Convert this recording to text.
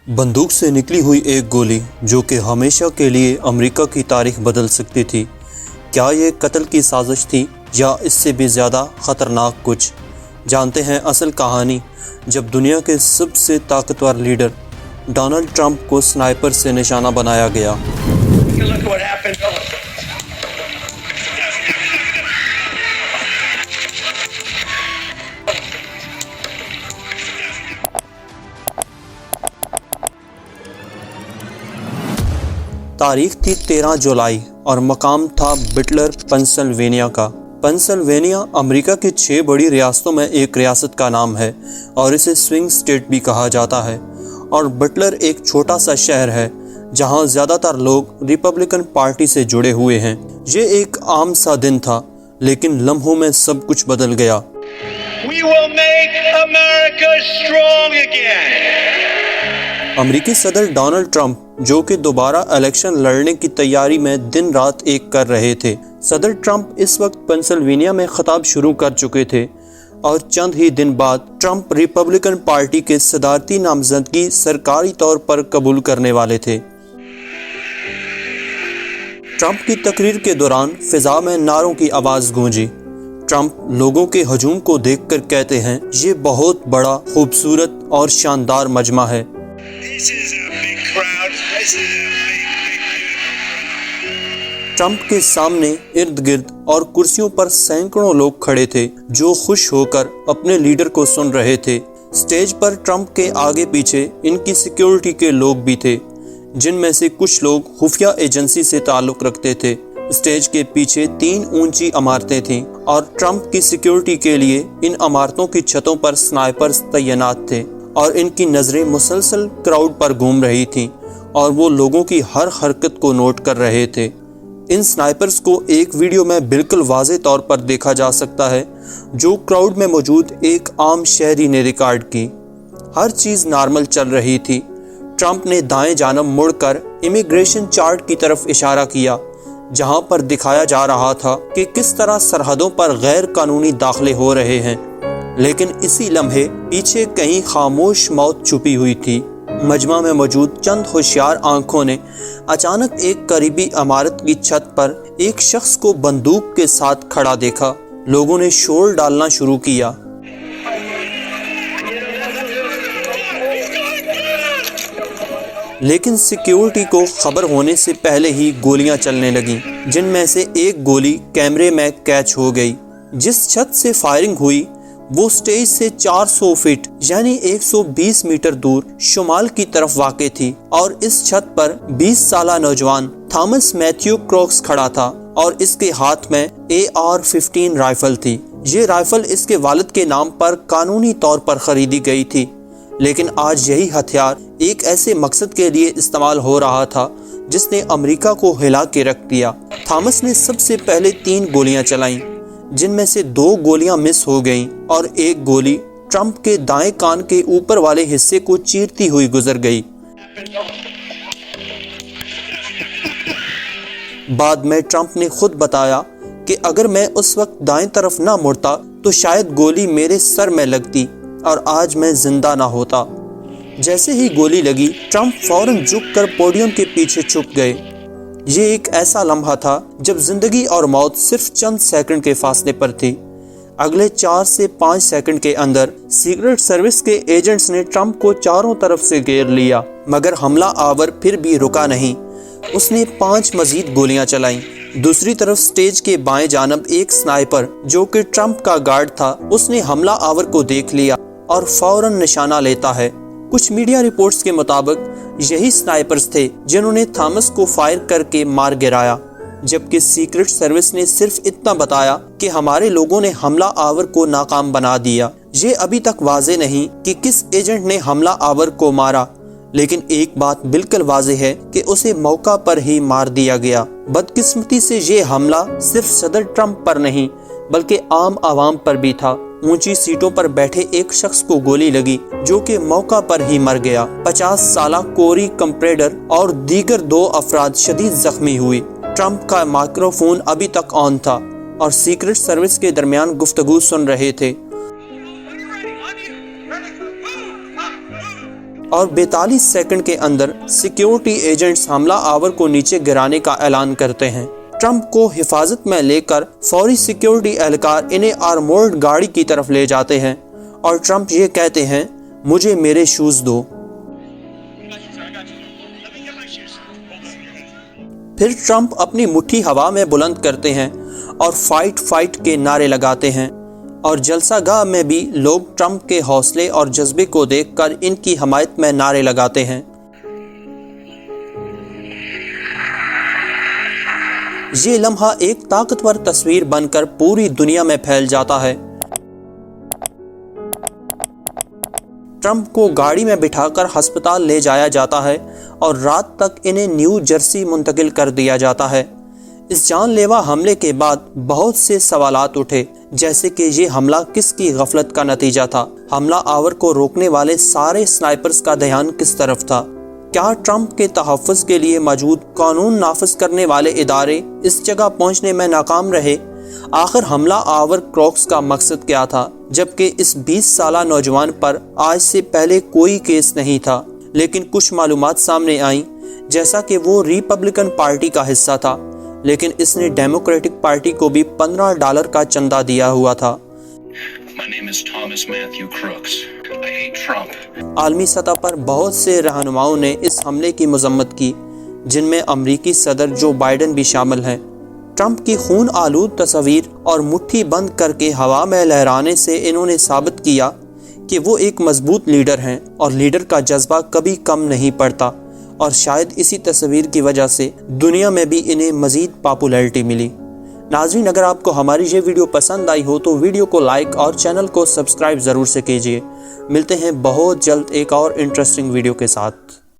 बंदूक से निकली हुई एक गोली जो कि हमेशा के लिए अमेरिका की तारीख बदल सकती थी। क्या ये कत्ल की साजिश थी या इससे भी ज़्यादा ख़तरनाक कुछ? जानते हैं असल कहानी जब दुनिया के सबसे ताकतवर लीडर डोनाल्ड ट्रंप को स्नाइपर से निशाना बनाया गया। तारीख थी 13 जुलाई और मकाम था बटलर, पेंसिल्वेनिया का। पेंसिल्वेनिया अमेरिका की 6 बड़ी रियासतों में एक रियासत का नाम है और इसे स्विंग स्टेट भी कहा जाता है। और बटलर एक छोटा सा शहर है जहां ज़्यादातर लोग रिपब्लिकन पार्टी से जुड़े हुए हैं। ये एक आम सा दिन था, लेकिन लम्हों में सब कुछ बदल गया। We will make America strong again. अमेरिकी सदर डोनाल्ड ट्रंप जो कि दोबारा इलेक्शन लड़ने की तैयारी में दिन रात एक कर रहे थे। सदर ट्रंप इस वक्त पेंसिल्वेनिया में खिताब शुरू कर चुके थे और चंद ही दिन बाद ट्रंप रिपब्लिकन पार्टी के सदारती नामजदगी सरकारी तौर पर कबूल करने वाले थे। ट्रंप की तकरीर के दौरान फिजा में नारों की आवाज़ गूंजी। ट्रंप लोगों के हजूम को देखकर कहते हैं, ये बहुत बड़ा, खूबसूरत और शानदार मजमा है। ट्रंप के सामने इर्द गिर्द और कुर्सियों पर सैकड़ों लोग खड़े थे जो खुश होकर अपने लीडर को सुन रहे थे। स्टेज पर ट्रंप के आगे पीछे इनकी सिक्योरिटी के लोग भी थे, जिनमें से कुछ लोग खुफिया एजेंसी से ताल्लुक रखते थे। स्टेज के पीछे 3 ऊंची इमारतें थीं और ट्रंप की सिक्योरिटी के लिए इन इमारतों की छतों पर स्नाइपर्स तैनात थे और इनकी नज़रें मुसलसल क्राउड पर घूम रही थीं और वो लोगों की हर हरकत को नोट कर रहे थे। इन स्नाइपर्स को एक वीडियो में बिल्कुल वाज़े तौर पर देखा जा सकता है जो क्राउड में मौजूद एक आम शहरी ने रिकॉर्ड की। हर चीज़ नॉर्मल चल रही थी। ट्रंप ने दाएं जानब मुड़कर इमिग्रेशन चार्ट की तरफ इशारा किया, जहां पर दिखाया जा रहा था कि किस तरह सरहदों पर गैर कानूनी दाखिले हो रहे हैं। लेकिन इसी लम्हे पीछे कहीं खामोश मौत छुपी हुई थी। मजमा में मौजूद चंद होशियार आंखों ने अचानक एक करीबी इमारत की छत पर एक शख्स को बंदूक के साथ खड़ा देखा। लोगों ने शोर डालना शुरू किया। लेकिन सिक्योरिटी को खबर होने से पहले ही गोलियां चलने लगीं, जिनमें से एक गोली कैमरे में कैच हो गई। जिस छत से फायरिंग हुई वो स्टेज से 400 फीट यानी 120 मीटर दूर शुमाल की तरफ वाक़ थी और इस छत पर 20 साला नौजवान थॉमस मैथ्यू क्रॉक्स खड़ा था और इसके हाथ में AR-15 राइफल थी। ये राइफल इसके वालिद के नाम पर कानूनी तौर पर खरीदी गई थी, लेकिन आज यही हथियार एक ऐसे मकसद के लिए इस्तेमाल हो रहा था जिसने अमेरिका को हिला के रख दिया। थॉमस ने सबसे पहले 3 गोलियां चलाईं, जिनमें से 2 गोलियां मिस हो गईं और एक गोली ट्रंप के दाएं कान के ऊपर वाले हिस्से को चीरती हुई गुजर गई। बाद में ट्रंप ने खुद बताया कि अगर मैं उस वक्त दाएं तरफ ना मुड़ता तो शायद गोली मेरे सर में लगती और आज मैं जिंदा ना होता। जैसे ही गोली लगी, ट्रंप फौरन झुककर पोडियम के पीछे छुप गए। ये एक ऐसा लम्हा था जब जिंदगी और मौत सिर्फ चंद सेकंड के फासले पर थी। अगले 4 से 5 सेकंड के अंदर सीक्रेट सर्विस के एजेंट्स ने ट्रंप को चारों तरफ से घेर लिया, मगर हमला आवर फिर भी रुका नहीं। उसने 5 मजीद गोलियां चलाईं। दूसरी तरफ स्टेज के बाएं जानब एक स्नाइपर जो कि ट्रंप का गार्ड था, उसने हमला आवर को देख लिया और फौरन निशाना लेता है। कुछ मीडिया रिपोर्ट्स के मुताबिक यही स्नाइपर्स थे जिन्होंने थॉमस को फायर करके मार गिराया, जबकि सीक्रेट सर्विस ने सिर्फ इतना बताया कि हमारे लोगों ने हमला आवर को नाकाम बना दिया। ये अभी तक वाज़े नहीं कि किस एजेंट ने हमला आवर को मारा, लेकिन एक बात बिल्कुल वाज़े है कि उसे मौका पर ही मार दिया गया। बदकिस्मती से ये हमला सिर्फ सदर ट्रंप पर नहीं बल्कि आम आवाम पर भी था। ऊंची सीटों पर बैठे एक शख्स को गोली लगी जो कि मौका पर ही मर गया। 50 साला कोरी कंप्रेडर और दीगर 2 अफराद शदीद जख्मी हुए। ट्रंप का माइक्रोफोन अभी तक ऑन था और सीक्रेट सर्विस के दरमियान गुफ्तगू सुन रहे थे। اور 42 سیکنڈ کے اندر سیکیورٹی ایجنٹس حملہ آور کو نیچے گرانے کا اعلان کرتے ہیں۔ ٹرمپ کو حفاظت میں لے کر فوری سیکیورٹی اہلکار انہیں آرمورڈ گاڑی کی طرف لے جاتے ہیں اور ٹرمپ یہ کہتے ہیں، مجھے میرے شوز دو۔ پھر ٹرمپ اپنی مٹھی ہوا میں بلند کرتے ہیں اور فائٹ فائٹ کے نعرے لگاتے ہیں، اور جلسہ گاہ میں بھی لوگ ٹرمپ کے حوصلے اور جذبے کو دیکھ کر ان کی حمایت میں نعرے لگاتے ہیں۔ یہ لمحہ ایک طاقتور تصویر بن کر پوری دنیا میں پھیل جاتا ہے۔ ٹرمپ کو گاڑی میں بٹھا کر ہسپتال لے جایا جاتا ہے اور رات تک انہیں نیو جرسی منتقل کر دیا جاتا ہے۔ اس جان لیوا حملے کے بعد بہت سے سوالات اٹھے، جیسے کہ یہ حملہ کس کی غفلت کا نتیجہ تھا؟ حملہ آور کو روکنے والے سارے سنائپرز کا دھیان کس طرف تھا؟ کیا ٹرمپ کے تحفظ کے لیے موجود قانون نافذ کرنے والے ادارے اس جگہ پہنچنے میں ناکام رہے؟ آخر حملہ آور کروکس کا مقصد کیا تھا؟ جبکہ اس 20 سالہ نوجوان پر آج سے پہلے کوئی کیس نہیں تھا، لیکن کچھ معلومات سامنے آئیں، جیسا کہ وہ ریپبلکن پارٹی کا حصہ تھا، لیکن اس نے ڈیموکریٹک پارٹی کو بھی $15 کا چندہ دیا ہوا تھا۔ عالمی سطح پر بہت سے رہنماؤں نے اس حملے کی مذمت کی، جن میں امریکی صدر جو بائیڈن بھی شامل ہیں۔ ٹرمپ کی خون آلود تصاویر اور مٹھی بند کر کے ہوا میں لہرانے سے انہوں نے ثابت کیا کہ وہ ایک مضبوط لیڈر ہیں، اور لیڈر کا جذبہ کبھی کم نہیں پڑتا، اور شاید اسی تصویر کی وجہ سے دنیا میں بھی انہیں مزید پاپولیرٹی ملی۔ ناظرین، اگر آپ کو ہماری یہ ویڈیو پسند آئی ہو تو ویڈیو کو لائک اور چینل کو سبسکرائب ضرور سے کیجیے۔ ملتے ہیں بہت جلد ایک اور انٹرسٹنگ ویڈیو کے ساتھ۔